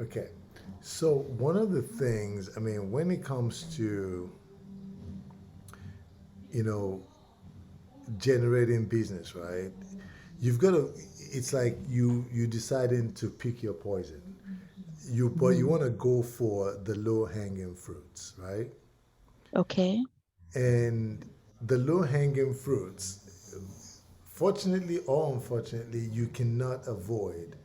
Okay. So one of the things, I mean, when it comes to, you know, generating business, right? You've got to, it's like you deciding to pick your poison. But you Mm. want to go for the low hanging fruits, right? Okay. And the low hanging fruits, fortunately or unfortunately, you cannot avoid,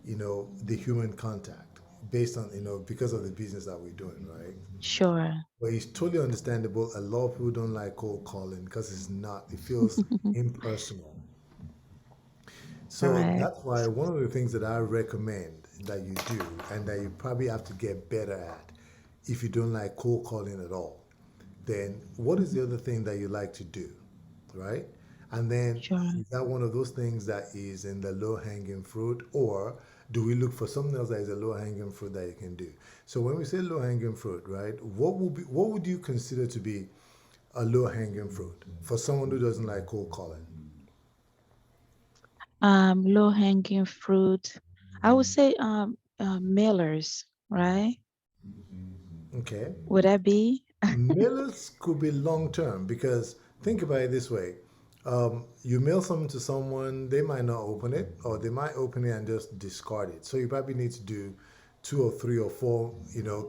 the human contact based on, because of the business that we're doing, right? Sure. But it's totally understandable. A lot of people don't like cold calling because it feels impersonal. So Correct. that's why one of the things that I recommend that you do and that you probably have to get better at if you don't like cold calling at all, then what is Mhm. the other thing that you like to do, right? And then Sure. is that one of those things that is in the low hanging fruit, or do we look for something else that is a low hanging fruit that you can do? So when we say low hanging fruit, right, what would you consider to be a low hanging fruit for someone who doesn't like cold calling? Low hanging fruit. I would say mailers, right? Okay. Would that be? Mailers could be long term because think about it this way. You mail something to someone, they might not open it, or they might open it and just discard it. So you probably need to do two or three or four,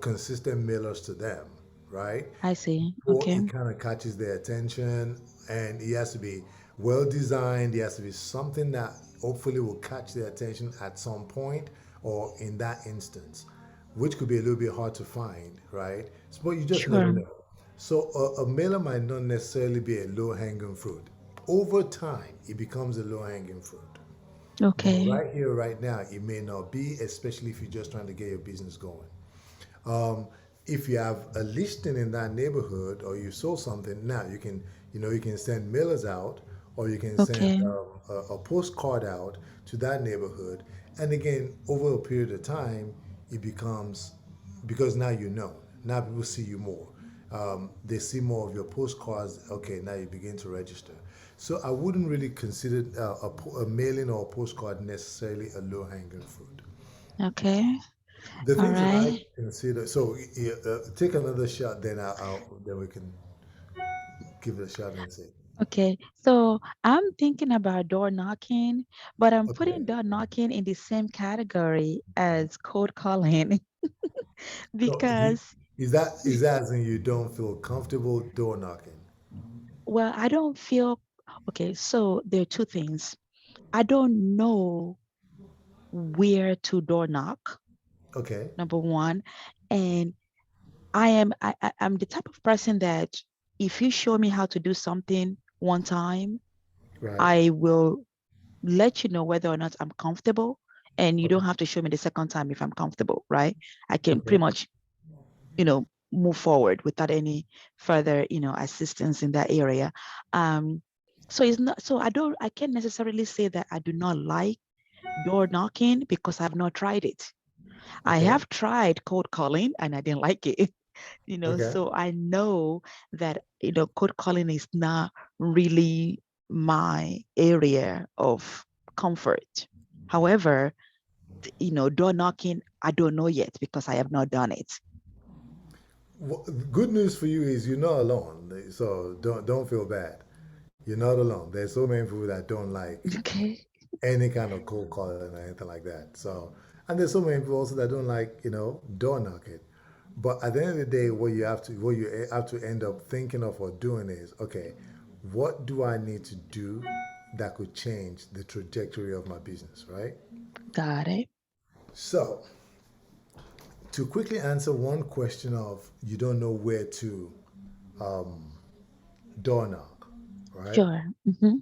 consistent mailers to them, right? I see. Or Okay. it kind of catches their attention, and it has to be well designed. It has to be something that hopefully will catch their attention at some point or in that instance, which could be a little bit hard to find, right? So, but you just never Sure. know. So a mailer might not necessarily be a low hanging fruit. Over time, it becomes a low hanging fruit. But Okay. right here, right now, it may not be, especially if you're just trying to get your business going. If you have a listing in that neighborhood or you sold something, now you can send mailers out or you can send Okay. a postcard out to that neighborhood. And again, over a period of time, it becomes because now you know. Now people see you more. They see more of your postcards. Okay, now you begin to register. So I wouldn't really consider a mailing or a postcard necessarily a low hanging fruit. Okay. The All things that I right. consider, so take another shot, then then we can give it a shot and see. Okay. So I'm thinking about door knocking, but I'm putting Okay. door knocking in the same category as cold calling So because, is that as in you don't feel comfortable door knocking? well, I don't feel okay. So there are two things. I don't know where to door knock, Okay. number one. And I'm the type of person that if you show me how to do something one time, Right. I will let you know whether or not I'm comfortable. And you Okay. don't have to show me the second time if I'm comfortable, right? I can Okay. pretty much, move forward without any further, assistance in that area. Um, so it's not so I can't necessarily say that I do not like door knocking because I've not tried it. I Okay. have tried cold calling and I didn't like it. Okay. So I know that, cold calling is not really my area of comfort. However, door knocking, I don't know yet because I have not done it. Well, good news for you is you're not alone. So don't feel bad. You're not alone. There's so many people that don't like Okay. any kind of cold calling or anything like that. So, and there's so many people also that don't like, door knocking. But at the end of the day, what you have to end up thinking of or doing is, okay, what do I need to do that could change the trajectory of my business, right? Got it. So, to quickly answer one question of you don't know where to door knock, right? Sure. Hmm.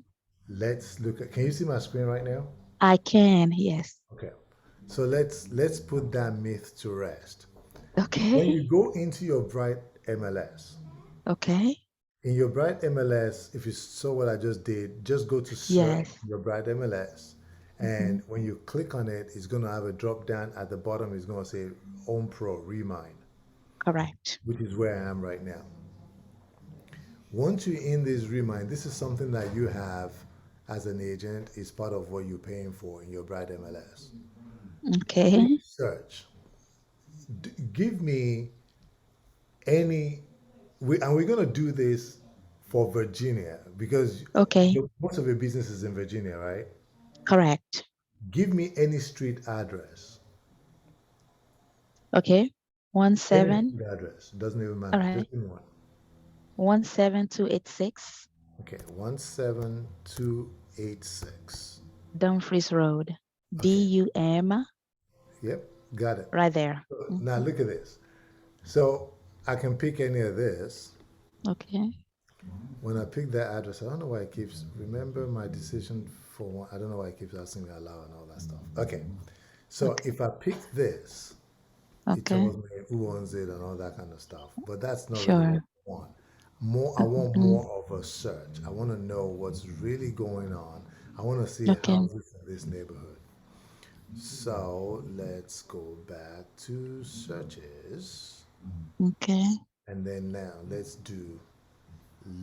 Let's look at. Can you see my screen right now? I can, yes. Okay. So let's put that myth to rest. When Okay. you go into your Bright MLS, Okay. in your Bright MLS, if you saw what I just did, just go to search Yes. your Bright MLS. Hmm. And when you click on it, it's going to have a drop down at the bottom. It's going to say Home Pro Remind, Correct. which is where I am right now. Once you're in this Remind, this is something that you have as an agent, is part of what you're paying for in your Bright MLS. Click Okay. search. give me any, and we're going to do this for Virginia because Okay. most of your business is in Virginia, right? Correct. Give me any street address. Okay. One Any seven. street address. Doesn't even All matter. right. Just give me one. 17286 Okay, 17286. Dumfries Road. Okay, DUM. yep, got it. Right there. So now look at this. So I can pick any of this. Okay. When I pick that address, I don't know why it keeps, remember my decision for one, I don't know why it keeps asking me allow and all that stuff. Okay, so Okay. if I pick this, it Okay. tells me who owns it and all that kind of stuff. But that's not really what Sure. I want. More, I want Mhm. more of a search. I want to know what's really going on. I want to see Okay. houses in this neighborhood. So let's go back to searches. Okay. And then now let's do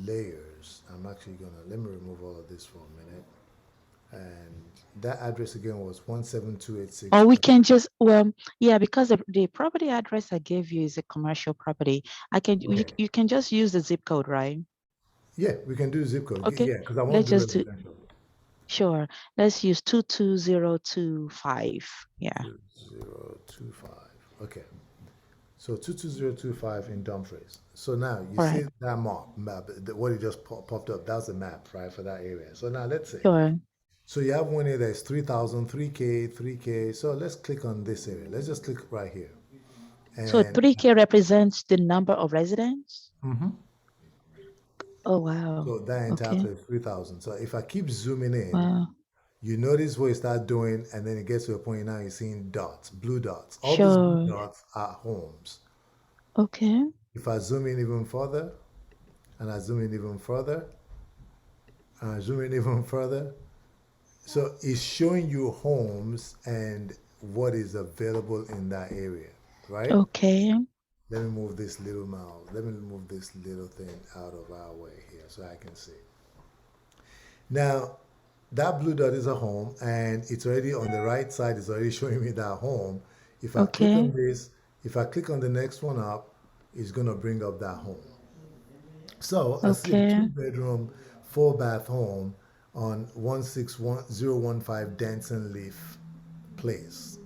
layers. I'm actually gonna, let me remove all of this for a minute. And that address again was 17286. Or we can just, well, yeah, because the property address I gave you is a commercial property. Okay. You can just use the zip code, right? Yeah, we can do zip code. Okay. Yeah, because I want Let's to do just do, residential. sure. Let's use 22025. Yeah. 2025. Okay. So 22025 in Dumfries. So now you All see right. that map, what it just popped up. That's a map, right, for that area. So now let's see. Sure. So you have one here that's 3,000, 3K, 3K. So let's click on this area. Let's just click right here. So And 3K represents the number of residents? mhm. Oh, wow. So that entire Okay. place, 3,000. So if I keep zooming in, Wow. you notice what you start doing, and then it gets to a point now you're seeing dots, blue dots. All these blue Sure. dots are homes. Okay. If I zoom in even further, and I zoom in even further, and I zoom in even further, so it's showing you homes and what is available in that area, right? Okay. Let me move this little mouse. Let me move this little thing out of our way here so I can see. Now, that blue dot is a home, and it's already on the right side. It's already showing me that home. If I click Okay. on this, if I click on the next one up, it's gonna bring up that home. So I see a Okay. two-bedroom, four-bath home on 161,015 Danson Leaf Place.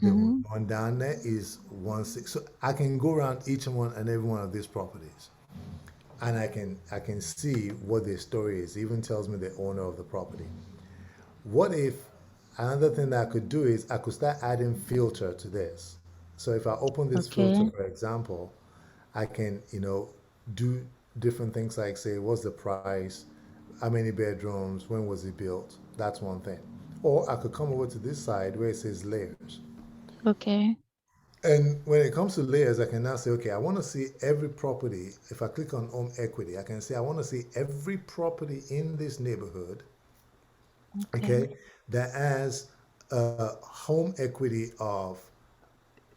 The Mm-hmm. one down there is 16. So I can go around each one and every one of these properties, and I can see what their story is. It even tells me the owner of the property. What if another thing that I could do is I could start adding filter to this. So if I open this filter, Okay. for example, I can, do different things like say, what's the price, how many bedrooms, when was it built? That's one thing. Or I could come over to this side where it says layers. Okay. And when it comes to layers, I can now say, okay, I want to see every property. If I click on home equity, I can say I want to see every property in this neighborhood, Okay. okay, that has a home equity of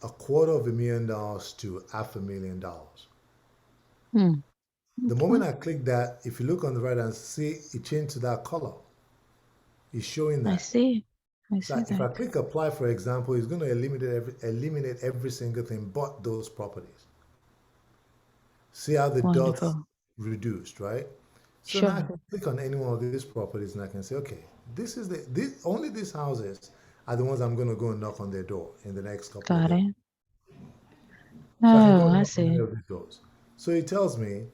$250,000 to $500,000. Hmm. The Okay. moment I click that, if you look on the right and see it changed to that color, it's showing I that. see. I So see if I that. click apply, for example, it's going to eliminate every single thing but those properties. See how the dots Wonderful. reduced, right? So now I Sure. can click on any one of these properties and I can say, okay, only these houses are the ones I'm going to go and knock on their door in the next couple of Got days. it. So I can go Oh, and I knock on any see. of these doors. So it tells me,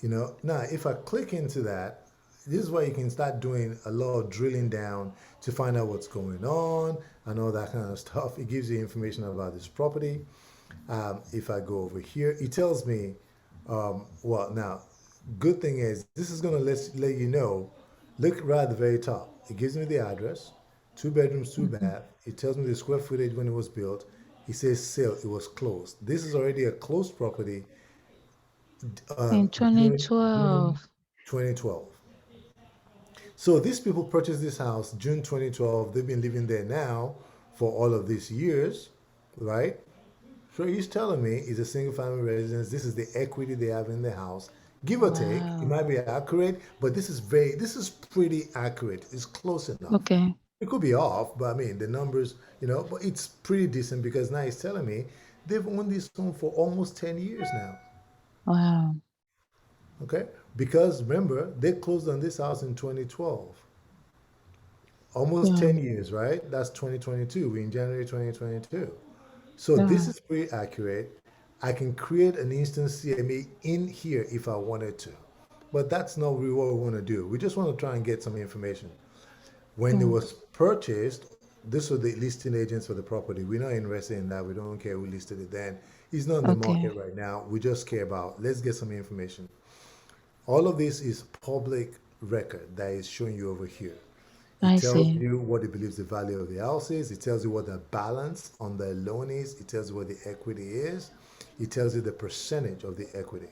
now if I click into that, this is where you can start doing a lot of drilling down to find out what's going on and all that kind of stuff. It gives you information about this property. If I go over here, it tells me, well, now, good thing is, this is going to let you know, look right at the very top. It gives me the address, two bedrooms, two Mhm. bath. It tells me the square footage when it was built. It says sale, it was closed. This is already a closed property, In June 2012. 2012. So these people purchased this house June 2012. They've been living there now for all of these years, right? So he's telling me it's a single family residence. This is the equity they have in the house. Give or take, it Wow. might be accurate, but this is pretty accurate. It's close enough. Okay. It could be off, but I mean the numbers, but it's pretty decent because now he's telling me They've owned this home for almost 10 years now. Wow. Okay? Because remember, they closed on this house in 2012. Almost Yeah. 10 years, right? That's 2022. We're in January 2022. So this Yeah. is pretty accurate. I can create an instance CMA in here if I wanted to. But that's not really what we want to do. We just want to try and get some information. When it Yeah. was purchased, this was the listing agents for the property. We're not interested in that. We don't care who listed it then. It's not in the Okay. market right now. We just care about, let's get some information. All of this is public record that is showing you over here. It I tells see. you what it believes the value of the house is. It tells you what the balance on the loan is. It tells you what the equity is. It tells you the percentage of the equity.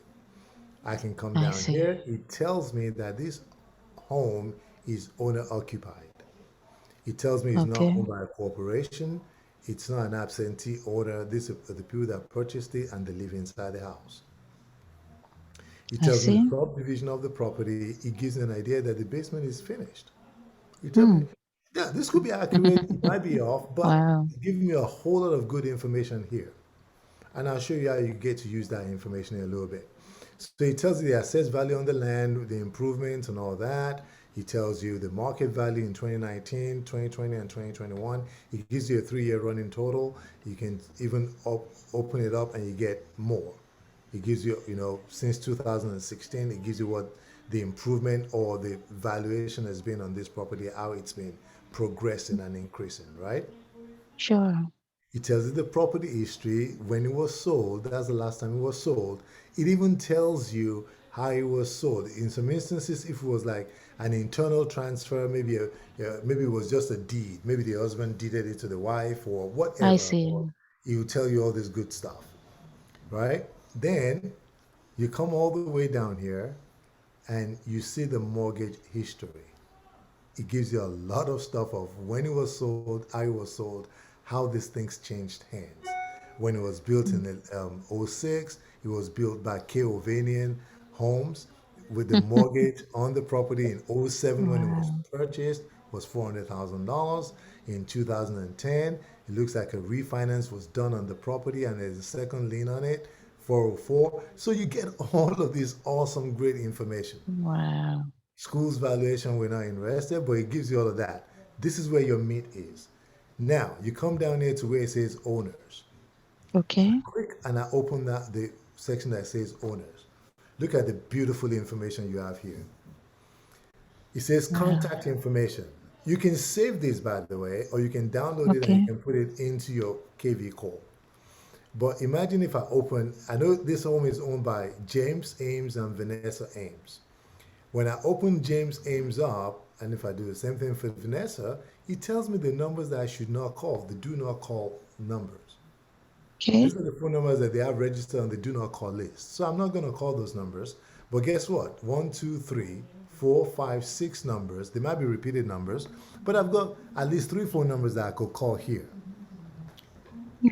I can come I down see. here. It tells me that this home is owner occupied. It tells me it's not Okay. owned by a corporation. It's not an absentee owner. These are the people that purchased it and they live inside the house. It I tells me the see. subdivision of the property. It gives me an idea that the basement is finished. You tell me, Hmm. yeah, this could be accurate. It might be off, but Wow. it's giving me a whole lot of good information here. And I'll show you how you get to use that information in a little bit. So it tells you the assessed value on the land, the improvements and all that. He tells you the market value in 2019, 2020, and 2021. It gives you a 3-year running total. You can even open it up and you get more. It gives you, since 2016, it gives you what the improvement or the valuation has been on this property, how it's been progressing and increasing, right? Sure. It tells you the property history, when it was sold, that's the last time it was sold. It even tells you how it was sold. In some instances, if it was like an internal transfer, maybe it was just a deed, maybe the husband deeded it to the wife or I whatever, or see. it will tell you all this good stuff, right? Then you come all the way down here and you see the mortgage history. It gives you a lot of stuff of when it was sold, how it was sold, how these things changed hands. When it was built in Mm. the, '06, it was built by Keovanian Homes with the mortgage on the property in '07 when it was Wow. purchased was $400,000. In 2010, it looks like a refinance was done on the property and there's a second lien on it, 404. So you get all of this awesome, great information. Wow. School's valuation, we're not interested, but it gives you all of that. This is where your meat is. Now, you come down here to where it says owners. I Okay. click and I open the section that says owners. Look at the beautiful information you have here. It says Wow. contact information. You can save this, by the way, or you can download it and you Okay. can put it into your KV call. But imagine if I open, I know this home is owned by James Ames and Vanessa Ames. When I open James Ames up, and if I do the same thing for Vanessa, it tells me the numbers that I should not call, the do not call numbers. Okay. These are the phone numbers that they have registered on the do not call list. So I'm not going to call those numbers. But guess what? One, two, three, four, five, six numbers. They might be repeated numbers, but I've got at least 3 phone numbers that I could call here.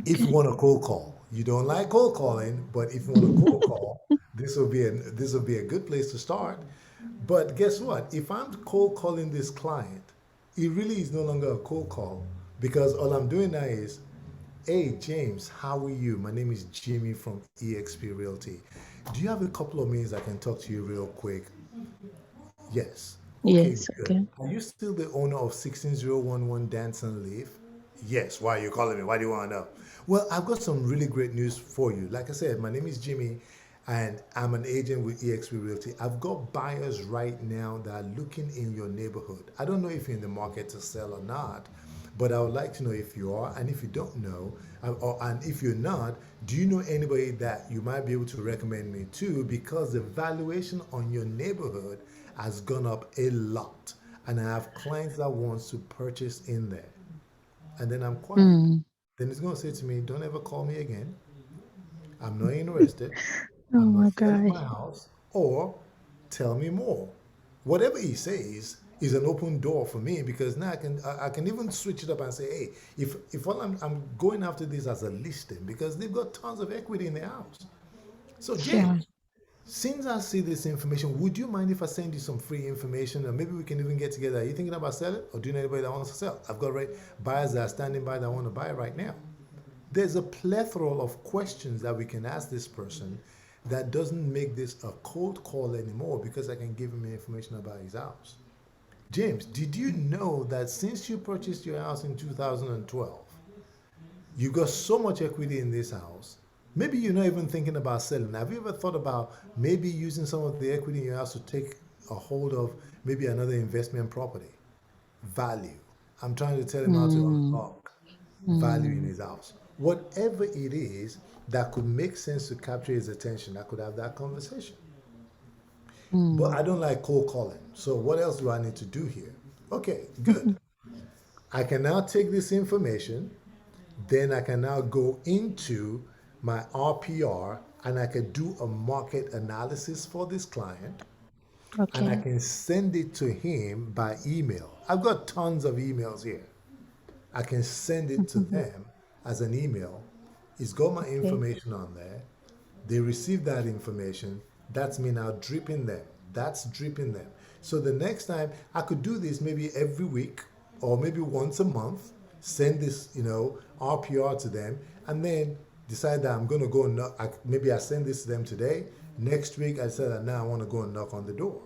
If you Okay. want a cold call, you don't like cold calling, but if you want a cold call, this will be a good place to start. But guess what? If I'm cold calling this client, it really is no longer a cold call because all I'm doing now is, hey James, how are you? My name is Jimmy from EXP Realty. Do you have a couple of minutes I can talk to you real quick? Yes. Okay, Yes. good. Okay. Are you still the owner of 16011 Danson Leaf? Yes. Why are you calling me? Why do you want to know? Well, I've got some really great news for you. Like I said, my name is Jimmy and I'm an agent with EXP Realty. I've got buyers right now that are looking in your neighborhood. I don't know if you're in the market to sell or not, but I would like to know if you are, and if you don't know, and if you're not, do you know anybody that you might be able to recommend me to? Because the valuation on your neighborhood has gone up a lot, and I have clients that wants to purchase in there, and then I'm quiet. Mm. Then it's gonna say to me, "Don't ever call me again. I'm not interested. Oh I'm not my selling my gosh. house," or tell me more. Whatever he says is an open door for me because now I can even switch it up and say, hey, if all I'm going after this as a listing because they've got tons of equity in their house. So Sure. James, since I see this information, would you mind if I send you some free information and maybe we can even get together? Are you thinking about selling or do you know anybody that wants to sell? I've got buyers that are standing by that want to buy right now. There's a plethora of questions that we can ask this person that doesn't make this a cold call anymore because I can give him information about his house. James, did you know that since you purchased your house in 2012, you got so much equity in this house? Maybe you're not even thinking about selling. Have you ever thought about maybe using some of the equity in your house to take a hold of maybe another investment property? Value. I'm trying to tell him how to Mm, unlock value in mm, his house. Whatever it is that could make sense to capture his attention, I could have that conversation. But mm. I don't like cold calling. So what else do I need to do here? Okay, good. I can now take this information, then I can now go into my RPR and I can do a market analysis for this client and I Okay. can send it to him by email. I've got tons of emails here. I can send it to Mhm. them as an email. It's got my Okay. information on there. They receive that information. That's me now dripping them. That's dripping them. So the next time I could do this maybe every week or maybe once a month, send this, RPR to them, and then decide that I'm going to go and knock. Maybe I send this to them today. Next week, I said that now I want to go and knock on the door.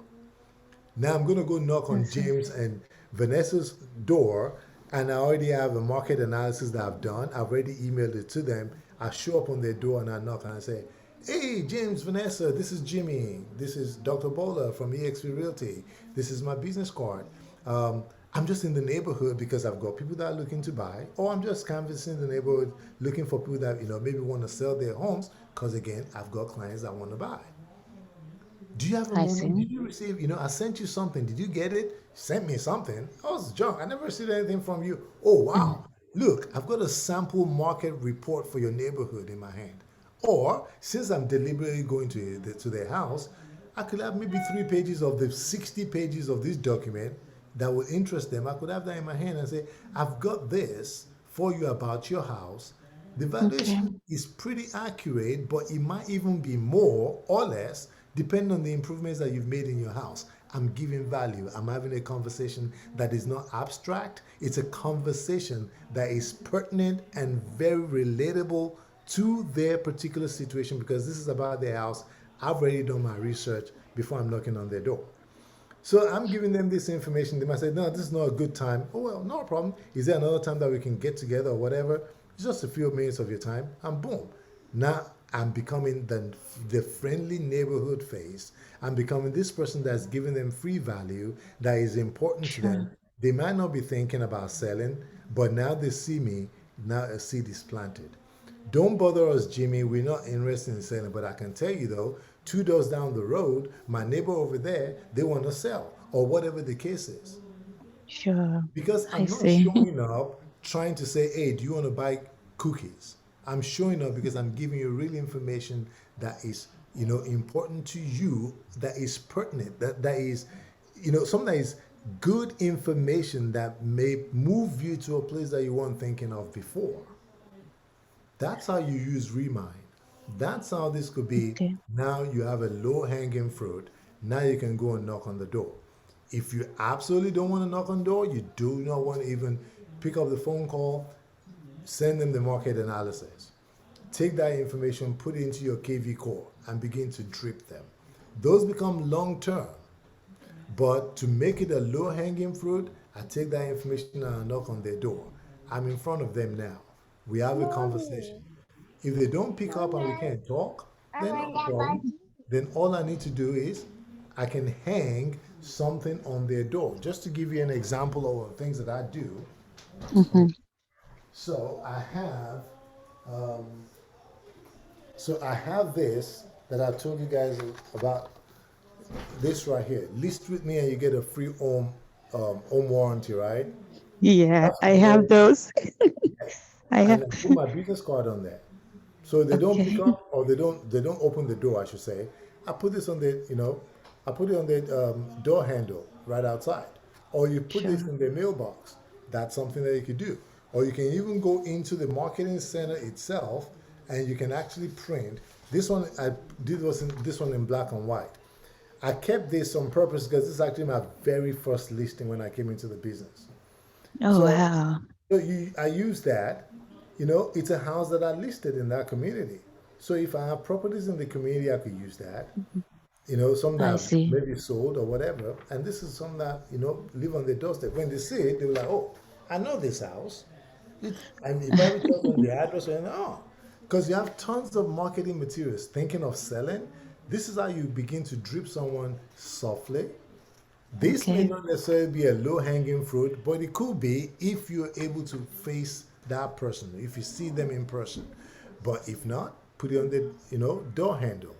Now I'm going to go knock I on see. James and Vanessa's door, and I already have a market analysis that I've done. I've already emailed it to them. I show up on their door and I knock and I say, "Hey, James, Vanessa, this is Jimmy. This is Dr. Bowler from EXP Realty. This is my business card. Um, I'm just in the neighborhood because I've got people that are looking to buy, or I'm just canvassing the neighborhood looking for people that maybe want to sell their homes because again, I've got clients that want to buy. Do you have a I moment? see. Did you receive, I sent you something. Did you get it? Sent me something. Oh, it's junk. I never received anything from you. Oh, Mm. wow. Look, I've got a sample market report for your neighborhood in my hand. Or, since I'm deliberately going to their house, I could have maybe 3 pages of the 60 pages of this document that would interest them. I could have that in my hand and say, I've got this for you about your house. The Okay. valuation is pretty accurate, but it might even be more or less depending on the improvements that you've made in your house. I'm giving value. I'm having a conversation that is not abstract. It's a conversation that is pertinent and very relatable to their particular situation because this is about their house. I've already done my research before I'm knocking on their door. So I'm giving them this information. They might say, no, this is not a good time. Oh, well, no problem. Is there another time that we can get together or whatever? It's just a few minutes of your time, and boom. Now I'm becoming the friendly neighborhood face. I'm becoming this person that's giving them free value that is important to them. Sure. They might not be thinking about selling, but now they see me, now a seed is planted. Don't bother us, Jimmy. We're not interested in selling. But I can tell you though, 2 doors down the road, my neighbor over there, they want to sell, or whatever the case is. Sure. Because I I'm not see. showing up trying to say, hey, do you want to buy cookies? I'm showing up because I'm giving you real information that is, important to you, that is pertinent, that is, something that is good information that may move you to a place that you weren't thinking of before. That's how you use Remind. That's how this could be. Okay. Now you have a low hanging fruit. Now you can go and knock on the door. If you absolutely don't want to knock on the door, you do not want to even pick up the phone call, send them the market analysis. Take that information, put it into your KV core, and begin to drip them. Those become long term. But to make it a low hanging fruit, I take that information and I knock on their door. I'm in front of them now. We have a conversation. If they don't pick up and we can't talk, then no problem. Then all I need to do is I can hang something on their door. Just to give you an example of things that I do. Mm-hmm. So I have, um, I have this that I told you guys about. This right here. List with me and you get a free home warranty, right? Yeah, That's I what have it those. is. I have. And I put my business card on there. So they don't pick Okay. up or they don't open the door, I should say. I put this on I put it on the door handle right outside. Or you put this Sure. in the mailbox. That's something that you could do. Or you can even go into the marketing center itself and you can actually print. This one I did this one in black and white. I kept this on purpose because this is actually my very first listing when I came into the business. Oh, So, wow. I use that. it's a house that are listed in that community. So if I have properties in the community, I could use that. Mhm. Some that I have see. maybe sold or whatever. And this is some that, live on the doorstep. When they see it, they're like, oh, I know this house. And it probably tells them the address and because you have tons of marketing materials thinking of selling. This is how you begin to drip someone softly. This may Okay. not necessarily be a low hanging fruit, but it could be if you're able to face that person, if you see them in person. But if not, put it on the door handle.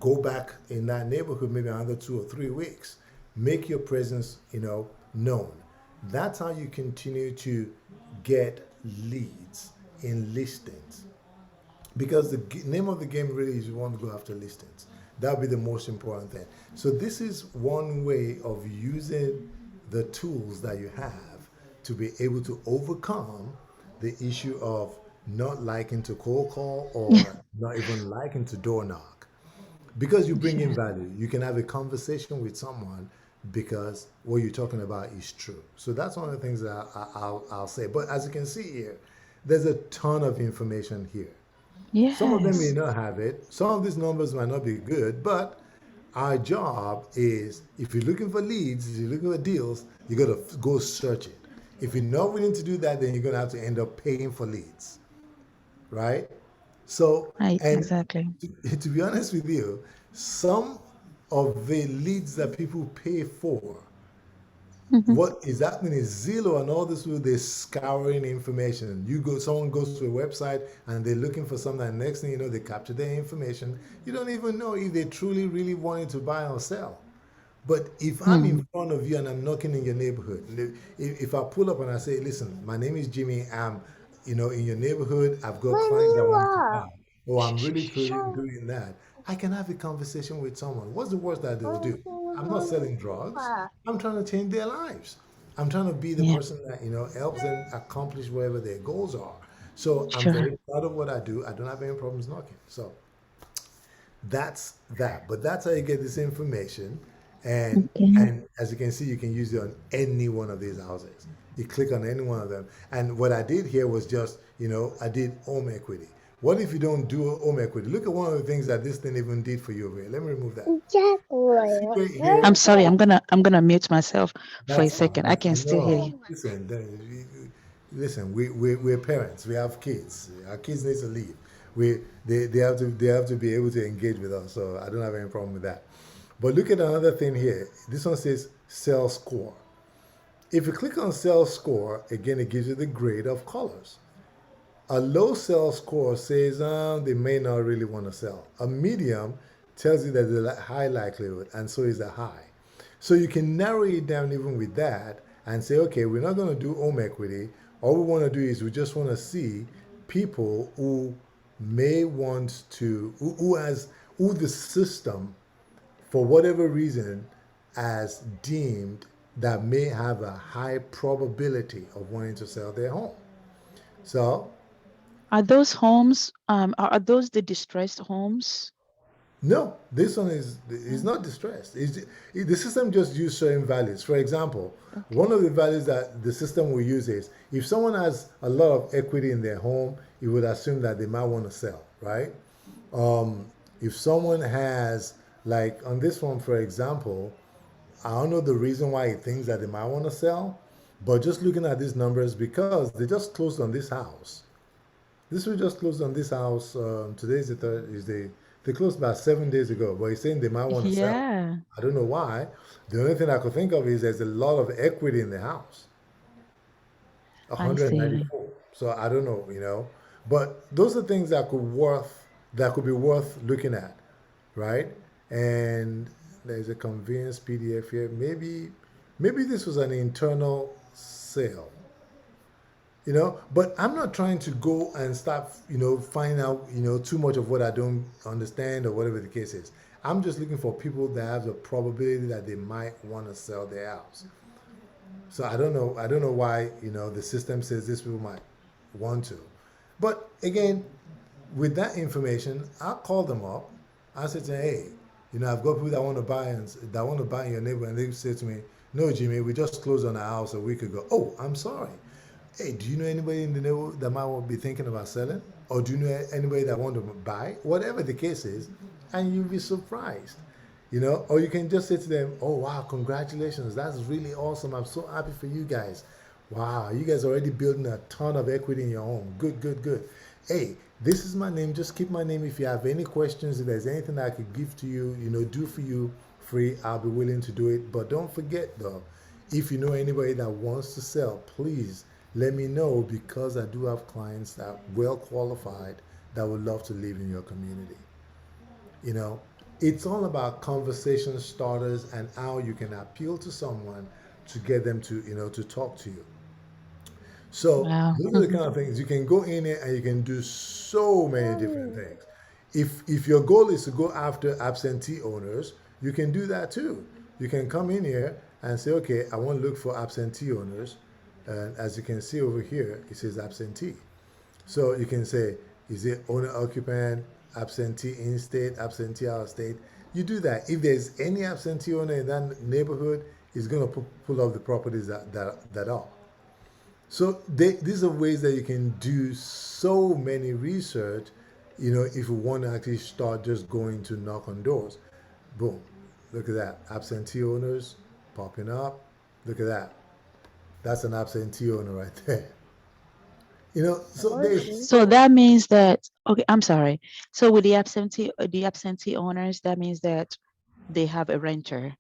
Go back in that neighborhood maybe another 2 or 3 weeks. Make your presence known. That's how you continue to get leads in listings. Because the name of the game really is you want to go after listings. That'll be the most important thing. So this is one way of using the tools that you have to be able to overcome the issue of not liking to cold call or not even liking to door knock. Because you bring in Sure. value, you can have a conversation with someone because what you're talking about is true. So that's one of the things that I'll say. But as you can see here, there's a ton of information here. Some of them may Yes. not have it. Some of these numbers might not be good, but our job is if you're looking for leads, if you're looking for deals, you got to go search it. If you're not willing to do that, then you're going to have to end up paying for leads, right? So, Right. and Exactly. to be honest with you, some of the leads that people pay for, Mhm. what is happening is Zillow and all this people they're scouring information. Someone goes to a website and they're looking for something, and next thing you know, they capture their information. You don't even know if they truly, really wanted to buy or sell. But if I'm in Hmm. front of you and I'm knocking in your neighborhood, if I pull up and I say, "Listen, my name is Jimmy. I'm, in your neighborhood. I've got clients that want to buy, or Shh, I'm shh, really shh, shh. truly doing that," I can have a conversation with someone. What's the worst that they'll do? I'm not selling drugs. I'm trying to change their lives. I'm trying to be the Yeah. person that helps them accomplish whatever their goals are. So I'm Sure. very proud of what I do. I don't have any problems knocking. So that's that. But that's how you get this information. And Okay. and as you can see, you can use it on any one of these houses. You click on any one of them. And what I did here was just, I did home equity. What if you don't do home equity? Look at one of the things that this thing even did for you over here. Let me remove that. See right I'm here? sorry. I'm gonna mute myself for a That's fine. second. I can still hear No, you. listen, listen. We're parents. We have kids. Our kids need to leave. They have to be able to engage with us. So I don't have any problem with that. But look at another thing here. This one says sales score. If you click on sales score, again, it gives you the grade of colors. A low sales score says they may not really want to sell. A medium tells you that there's a high likelihood, and so is a high. So you can narrow it down even with that and say, okay, we're not going to do home equity. All we want to do is we just want to see people who may want to, who the system, for whatever reason, has deemed that may have a high probability of wanting to sell their home. So Are those homes? Are those the distressed homes? no, this one is not distressed. The system just use certain values. For example, one Okay. of the values that the system will use is if someone has a lot of equity in their home, it would assume that they might want to sell, right? If someone has, like on this one, for example, I don't know the reason why he thinks that they might want to sell, but just looking at these numbers, because they just closed on this house. This was just closed on this house. Today's the third. They closed about 7 days ago, but he's saying they might want to sell. Yeah. I don't know why. The only thing I could think of is there's a lot of equity in the house, I see. 194. So I don't know. But those are things that could be worth looking at, right? And there's a convenience PDF here. Maybe this was an internal sale. But I'm not trying to go and start find out too much of what I don't understand or whatever the case is. I'm just looking for people that have the probability that they might want to sell their house. So I don't know why the system says this people might want to. But again, with that information, I'll call them up. I say to them, hey, I've got people that want to buy and that want to buy in your neighborhood, and they say to me, no, Jimmy, we just closed on a house a week ago. Oh, I'm sorry. hey, do you know anybody in the neighborhood that might be thinking about selling? Or do you know anybody that want to buy? Whatever the case is, and you'll be surprised. Or you can just say to them, oh wow, congratulations, that's really awesome, I'm so happy for you guys. Wow, you guys are already building a ton of equity in your home. Good, good, good. Hey, this is my name, just keep my name. If you have any questions, if there's anything that I could give to you, do for you free, I'll be willing to do it. But don't forget though, if you know anybody that wants to sell, please let me know, because I do have clients that are well qualified that would love to live in your community. You know, it's all about conversation starters and how you can appeal to someone to get them to, to talk to you. So Wow. those are the kind of things you can go in there and you can do so many different things. If your goal is to go after absentee owners, you can do that too. You can come in here and say, okay, I want to look for absentee owners. And as you can see over here, it says absentee. So you can say, is it owner occupant, absentee in state, absentee out of state? You do that. If there's any absentee owner in that neighborhood, it's going to pull up the properties that are. So these are ways that you can do so many research, if you want to actually start just going to knock on doors. Boom. Look at that. Absentee owners popping up. Look at that. That's an absentee owner right there. So there's So so that means that, okay, I'm sorry. So with the absentee owners, that means that they have a renter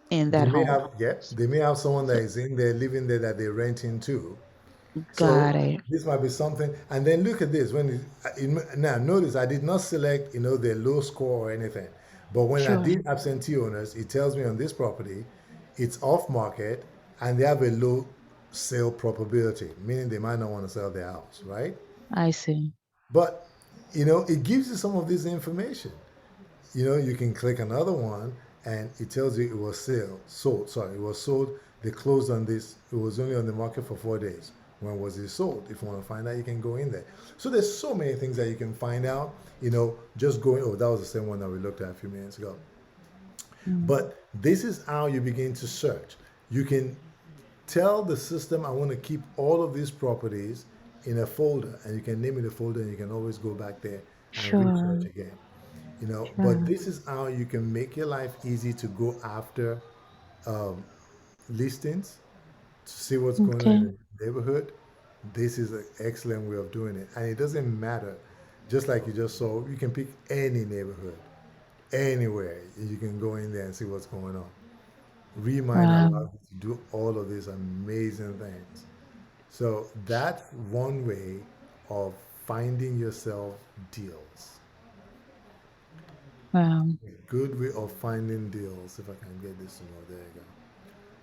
in they that may home. have, yeah, they may have someone that So is in there living there that they're renting to. got So it. this might be something. And then look at this. Now notice I did not select, the low score or anything. But when I Sure. did absentee owners, it tells me on this property, it's off market and they have a low sale probability, meaning they might not want to sell their house, right? I see. But it gives you some of this information. You can click another one and it tells you it was sold. Sorry, it was sold. They closed on this. It was only on the market for 4 days. When was it sold? If you want to find out, you can go in there. So there's so many things that you can find out. Just going. Oh, that was the same one that we looked at a few minutes ago. Mm. But this is how you begin to search. You can tell the system, I want to keep all of these properties in a folder, and you can name it a folder, and you can always go back there and Sure. research again. But Sure. this is how you can make your life easy to go after listings, to see what's going on Okay. in the neighborhood. This is an excellent way of doing it, and it doesn't matter. Just like you just saw, you can pick any neighborhood, anywhere. You can go in there and see what's going on. Remind Wow. allows you to do all of these amazing things. So that's one way of finding yourself deals. Wow. A good way of finding deals. If I can get this to more, there you go.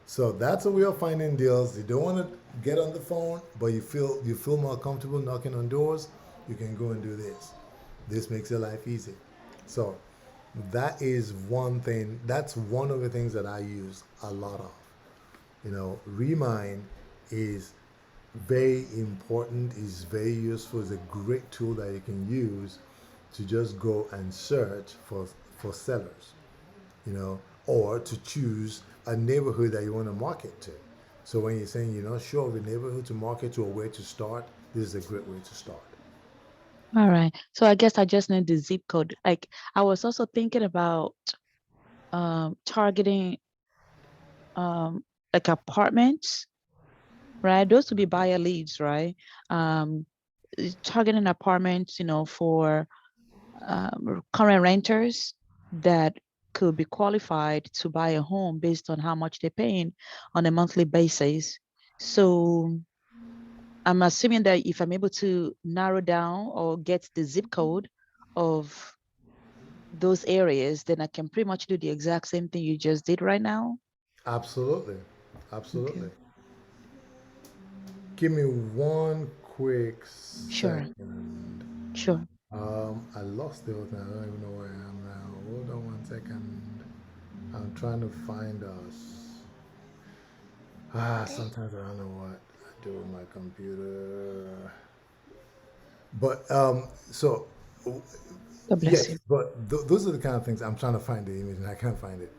So that's a way of finding deals. You don't want to get on the phone, but you feel more comfortable knocking on doors. You can go and do this. This makes your life easy. So that is one thing. That's one of the things that I use a lot of. Remind is very important, is very useful, is a great tool that you can use to just go and search for sellers, or to choose a neighborhood that you want to market to. So when you're saying you're not sure of a neighborhood to market to or where to start, this is a great way to start. All right. So I guess I just need the zip code. Like I was also thinking about targeting like apartments, right? Those would be buyer leads, right? Um, targeting apartments, for current renters that could be qualified to buy a home based on how much they're paying on a monthly basis. So I'm assuming that if I'm able to narrow down or get the zip code of those areas, then I can pretty much do the exact same thing you just did right now. Absolutely. Okay. Absolutely. Give me one quick Sure. second. Sure. I lost the whole thing. I don't even know where I am now. Hold on one second. I'm trying to find us. Sometimes I don't know what I do with my computer. But so God bless yes, you. but those are the kind of things I'm trying to find the image and I can't find it.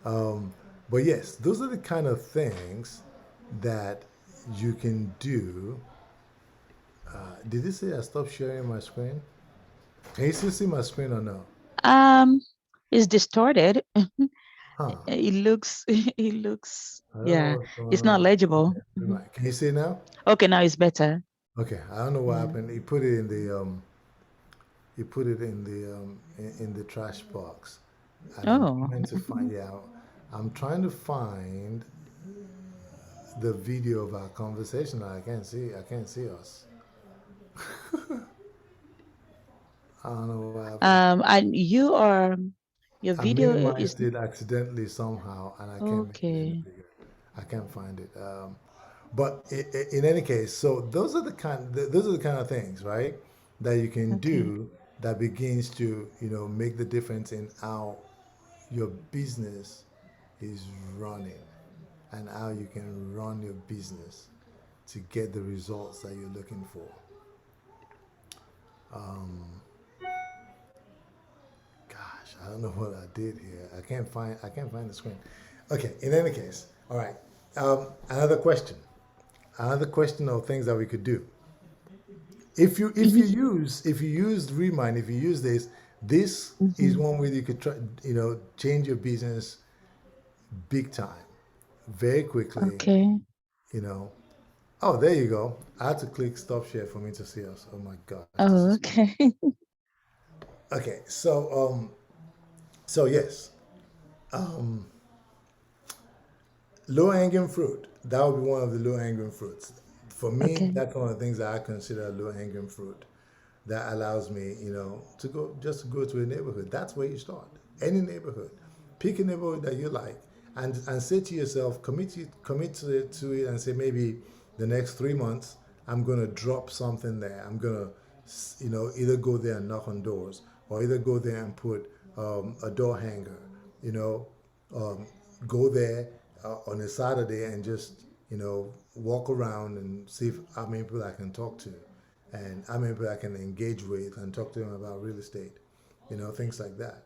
But yes, those are the kind of things that you can do. Did you say I stopped sharing my screen? Can you still see my screen or no? Um, it's distorted. Huh. It looks, it looks, I don't know yeah, what's going it's not on. legible. Okay, can you see now? Okay, now it's better. Okay, I don't know what Yeah. happened. He put it in the he put it in the trash box, and I'm Oh, trying to find out. I'm trying to find the video of our conversation. I can't see. I can't see us. I don't know what happened. and you are, your I video is, minimized it accidentally somehow, and I can't make it any okay, bigger. I can't find it. But in any case, so those are the kind of things, right, that you can okay, do that begins to make the difference in how your business is running and how you can run your business to get the results that you're looking for. Gosh, I don't know what I did here. I can't find the screen. Okay, in any case, all right. Another question. Another question of things that we could do. Ye- If you use Remind, if you use this, this is mhm, one way you could try, change your business big time, very quickly. okay, You know. Oh, there you go. I had to click stop share for me to see us. Oh my gosh, this is oh, okay, okay. So yes, low hanging fruit. That would be one of the low hanging fruits. For me, okay, that's one of the things that I consider low hanging fruit. That allows me, to go just to go to a neighborhood. That's where you start. Any neighborhood, pick a neighborhood that you like, and say to yourself, commit to it, and say maybe the next 3 months I'm gonna drop something there. I'm gonna, either go there and knock on doors, or either go there and put a door hanger. You know, um, go there on a Saturday and just walk around and see how many people I can talk to, and how many people I can engage with and talk to them about real estate, things like that.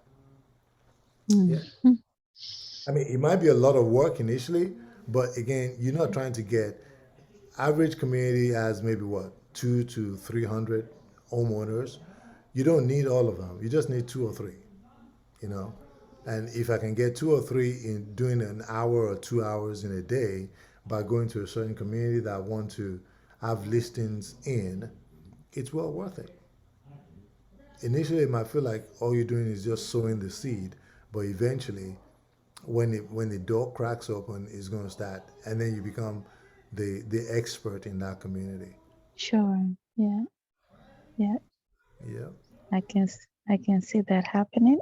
Yeah, mhm, I mean it might be a lot of work initially, but again, you're not trying to get average community has maybe what 2 to 300 homeowners. You don't need all of them. You just need two or three. you know. And if I can get two or three in doing an hour or 2 hours in a day by going to a certain community that want to have listings in, it's well worth it. Initially, it might feel like all you're doing is just sowing the seed, but eventually, when the door cracks open, it's going to start, and then you become the expert in that community. sure, yeah, yeah, Yeah, I can see that happening.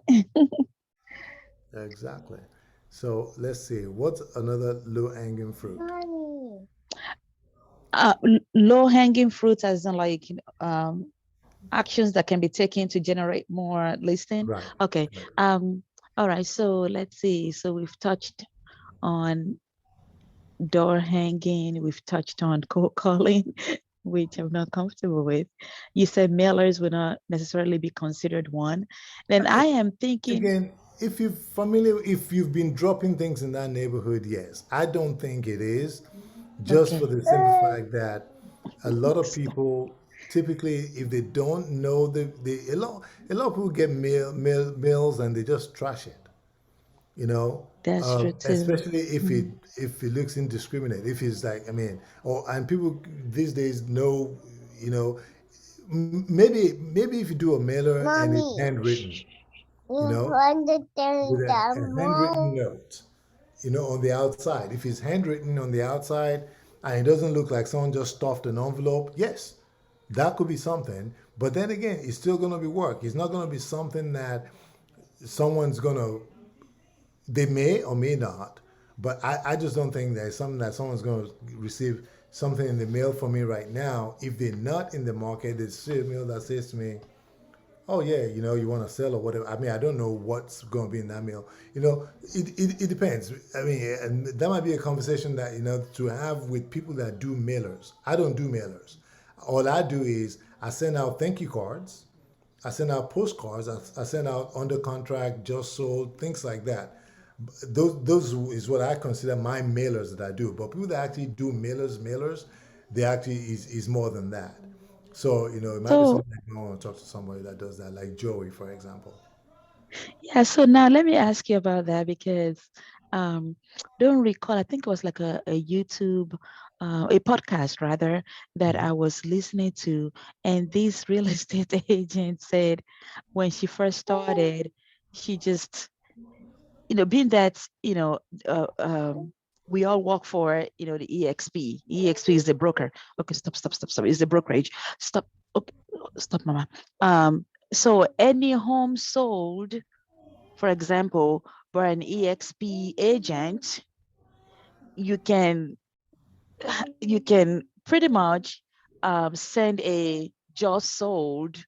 exactly. So let's see. What's another low hanging fruit? Mommy. Low hanging fruits as in like actions that can be taken to generate more listing. Right. Okay. Right. All right. So let's see. So we've touched on door hanging. We've touched on cold calling, which I'm not comfortable with. You said mailers would not necessarily be considered one. Then I mean, I am thinking, again, if you've been dropping things in that neighborhood, yes. I don't think it is, just for okay, the simple fact that a lot of stop. people typically, if they don't know a lot of people get mails and they just trash it. You know, That's true too. especially Mm, if it looks indiscriminate. If it's like, I mean, or and people these days know, you know, maybe if you do a mailer and it's Mommy, handwritten, you you know, want to with tell a them handwritten more? note, on the outside. If it's handwritten on the outside and it doesn't look like someone just stuffed an envelope, yes, that could be something. But then again, it's still going to be work. It's not going to be something that someone's going to, they may or may not, but I just don't think that it's something that someone's going to receive something in the mail from me right now. If they're not in the market, there's a mail that says to me, oh yeah, you want to sell or whatever. I mean, I don't know what's going to be in that mail. It depends. I mean, and that might be a conversation that to have with people that do mailers. I don't do mailers. All I do is I send out thank you cards. I send out postcards. I send out under contract, just sold, things like that. Those is what I consider my mailers that I do. But people that actually do mailers, they actually is more than that. So, it might be So something like you want to talk to somebody that does that, like Joey, for example. yeah, so now let me ask you about that because um don't recall, I think it was like a YouTube a podcast rather that Mhm. I was listening to, and this real estate agent said when she first started, she just, being that, uh, um, we all work for, the EXP. EXP is the broker. Okay, stop. Is the brokerage. Stop. Okay, stop, mama. So any home sold, for example, by an EXP agent, you can you can pretty much send a just sold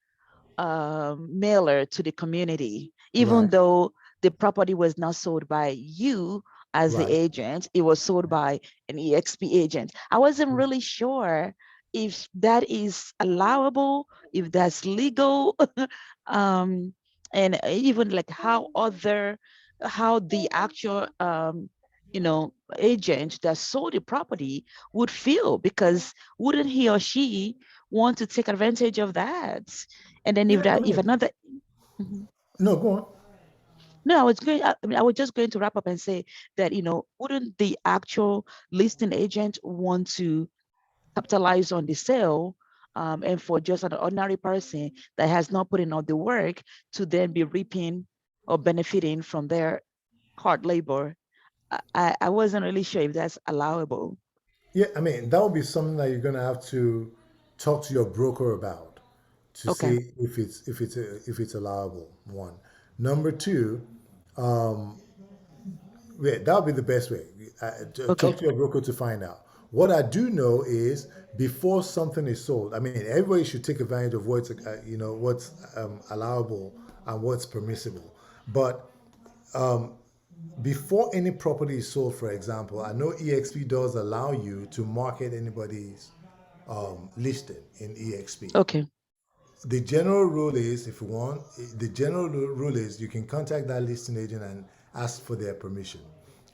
mailer to the community, even Right, though the property was not sold by you as the right. agent, it was sold by an EXP agent. I wasn't Mm. really sure if that is allowable, if that's legal, um, and even like how the actual agent that sold the property would feel, because wouldn't he or she want to take advantage of that? And then Yeah, I if mean, another, Mhm. no, go on. No, I was just going to wrap up and say that, wouldn't the actual listing agent want to capitalize on the sale, and for just an ordinary person that has not put in all the work to then be reaping or benefiting from their hard labor? I wasn't really sure if that's allowable. Yeah, I mean, that would be something that you're gonna have to talk to your broker about to Okay. see if it's allowable. One, number two, um, yeah, that would be the best way. Talk Okay. to your broker to find out. What I do know is before something is sold, I mean, everybody should take advantage of what's allowable and what's permissible. But before any property is sold, for example, I know EXP does allow you to market anybody's listing in EXP. Okay. The general rule is, if you want, the general rule is you can contact that listing agent and ask for their permission.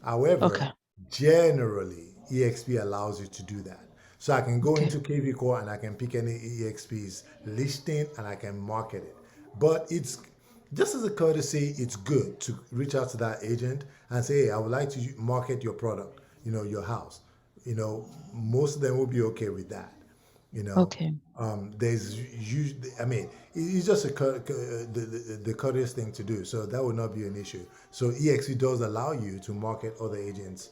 However, Okay. generally, EXP allows you to do that. So I can go Okay. into KV Core and I can pick any EXP's listing and I can market it. But it's just as a courtesy, it's good to reach out to that agent and say, hey, I would like to market your product, your house. Most of them will be okay with that. You know, Okay. there's usually, I mean, it's just the courteous thing to do. So that would not be an issue. So EXE does allow you to market other agents,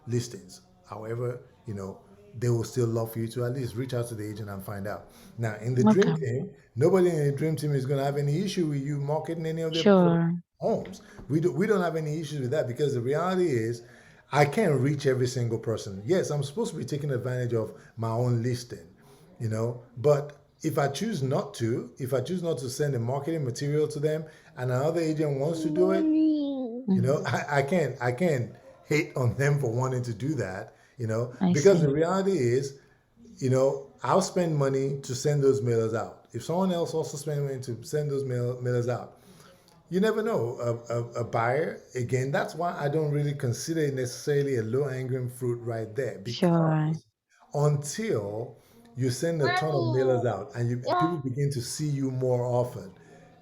listings. However, they will still love for you to at least reach out to the agent and find out. Now, in the dream Okay. team, nobody in the dream team is going to have any issue with you marketing any of their Sure. homes. We don't have any issues with that because the reality is I can't reach every single person. Yes, I'm supposed to be taking advantage of my own listing, but if I choose not to send the marketing material to them and another agent wants to do it, Mhm. I can't hate on them for wanting to do that, I because the see. reality is, I'll spend money to send those mailers out. If someone else also spends money to send those mailers out, you never know. A buyer, again, that's why I don't really consider it necessarily a low hanging fruit right there, Sure. because until you send a ton of mailers out and people begin to see you more often,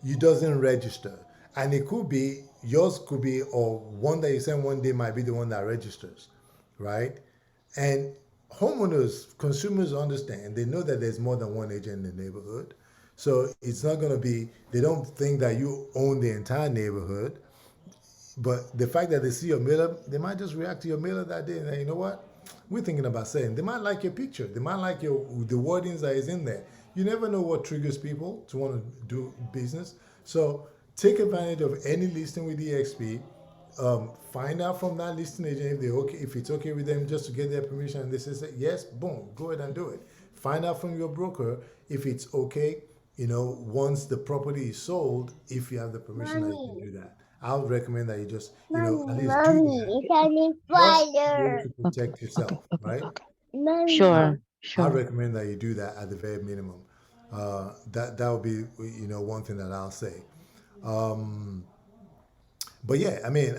you doesn't register. And it could be yours, could be, or one that you send one day might be the one that registers, right? And homeowners, consumers understand. They know that there's more than one agent in the neighborhood. So it's not going to be, they don't think that you own the entire neighborhood. But the fact that they see your mailer, they might just react to your mailer that day and say, you know what? We're thinking about saying, they might like your picture. They might like the wordings that is in there. You never know what triggers people to want to do business. So take advantage of any listing with EXP. Find out from that listing agent if they okay, if it's okay with them, just to get their permission. And they say yes, boom, go ahead and do it. Find out from your broker if it's okay. Once the property is sold, if you have the permission that you can do that. I would recommend that you just at least do that, Mommy, it's a just to be able spider. to Okay. protect Okay. yourself, Okay. right? Okay. I Sure. Mommy. I Sure. recommend that you do that at the very minimum. That would be one thing that I'll say. But yeah, I mean,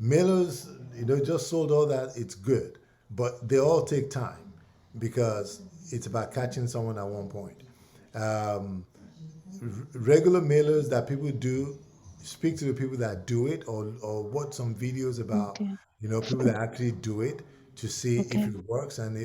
mailers, just sold all that. It's good, but they all take time because it's about catching someone at one point. Um, Regular mailers that people do, speak to the people that do it, or watch some videos about, Okay. people that actually do it to see if Okay. it works and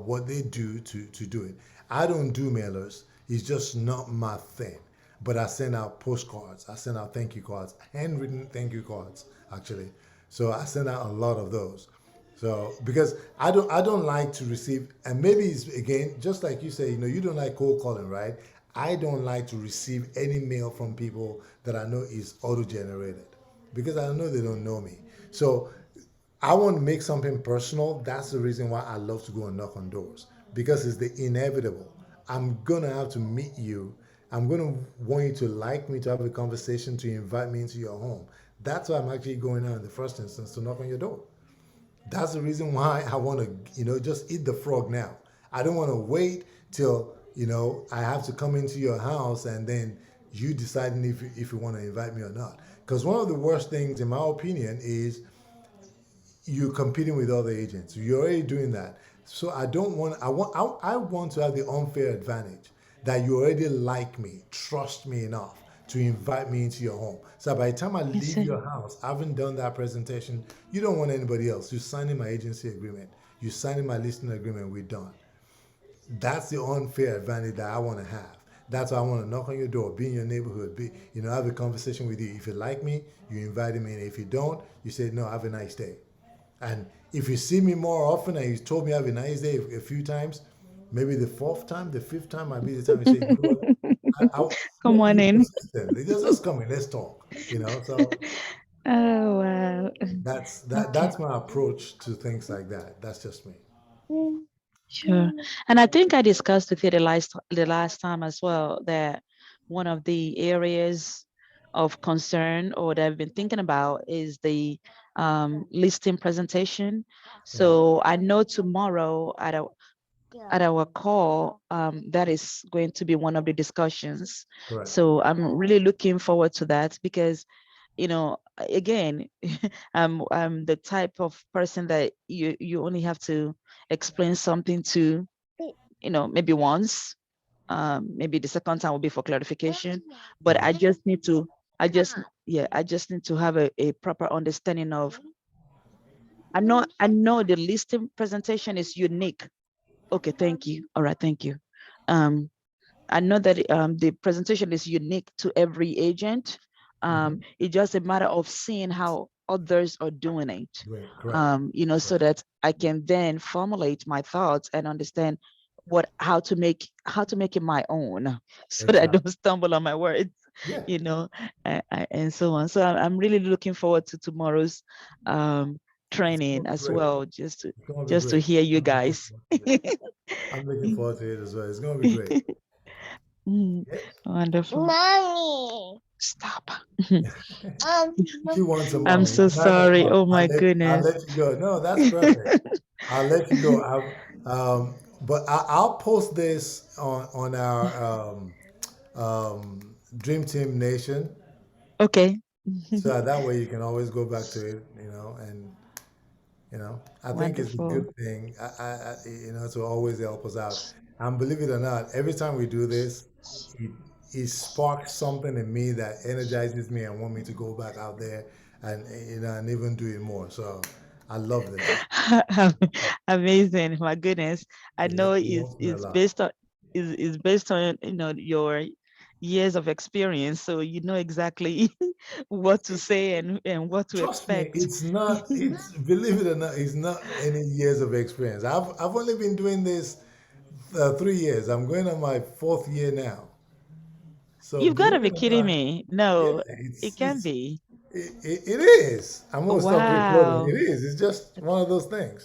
what they do to do it. I don't do mailers. It's just not my thing. But I send out postcards. I send out thank you cards, handwritten thank you cards, actually. So I send out a lot of those. So because I don't like to receive, and maybe it's again just like you say, you don't like cold calling, right? I don't like to receive any mail from people that I know is auto generated because I know they don't know me. So I want to make something personal. That's the reason why I love to go and knock on doors because it's the inevitable. I'm gonna have to meet you. I'm gonna want you to like me, to have a conversation, to invite me into your home. That's why I'm actually going out in the first instance to knock on your door. That's the reason why I want to, just eat the frog now. I don't want to wait till, I have to come into your house and then you deciding if you want to invite me or not. Because one of the worst things, in my opinion, is you're competing with other agents. You're already doing that. So I don't want, I want to have the unfair advantage that you already like me, trust me enough to invite me into your home. So by the time I I leave see. your house, I haven't done that presentation. You don't want anybody else. You're signing my agency agreement. You're signing my listing agreement. We're done. That's the unfair advantage that I want to have. That's why I want to knock on your door, be in your neighborhood, have a conversation with you. If you like me, you invite me, and if you don't, you say no. Have a nice day. And if you see me more often and you told me have a nice day a few times, maybe the fourth time, the fifth time might be the time you say, you know what, Come let me on be in. persistent. Just come in, let's talk. So Oh wow. that's Okay. my approach to things like that. That's just me. Sure. And I think I discussed with you the last time as well that one of the areas of concern or that I've been thinking about is the listing presentation. Right. So I know tomorrow at our call, that is going to be one of the discussions. Correct. So I'm really looking forward to that because again, I'm the type of person that you only have to explain something to, maybe once, maybe the second time will be for clarification, but Right. I just need to have a proper understanding of. I know the listing presentation is unique. Okay, thank you. All right, thank you. Um, I know that the presentation is unique to every agent. Mm-hmm. It's just a matter of seeing how others are doing it, Great. Correct. so Correct. that I can then formulate my thoughts and understand how to make it my own, so that I Exactly. don't stumble on my words, Yeah. you know, and so on. So I'm really looking forward to tomorrow's um, It's gonna training be as great. well, just to It's gonna be just to great. hear you I'm looking guys. forward to it. I'm looking forward to it as well. It's gonna be great. Mm, Yeah. wonderful. Mommy. Stop. She wants a I'm mommy. so Not a sorry. problem. Oh my I'll goodness. let you go. No, that's perfect. I'll let you go. But I'll post this on our Dream Team Nation, Okay. so that way you can always go back to it, and I think it's a Wonderful. good thing, to always help us out. And believe it or not, every time we do this, it, it sparks something in me that energizes me and want me to go back out there and and even do it more. So I love this. Amazing. My goodness. I Yeah, know it it's, helps me a it's lot. based on is based on your years of experience. So you know exactly what to say and what to Trust me, expect. it's not. It's believe it or not, it's not any years of experience. I've only been doing this 3 years. I'm going on my fourth year now. So You've got to believe be it or kidding not, me. yeah, No, it it's can it's be. it is. I'm gonna stop recording. Wow. It is. It's just one of those things.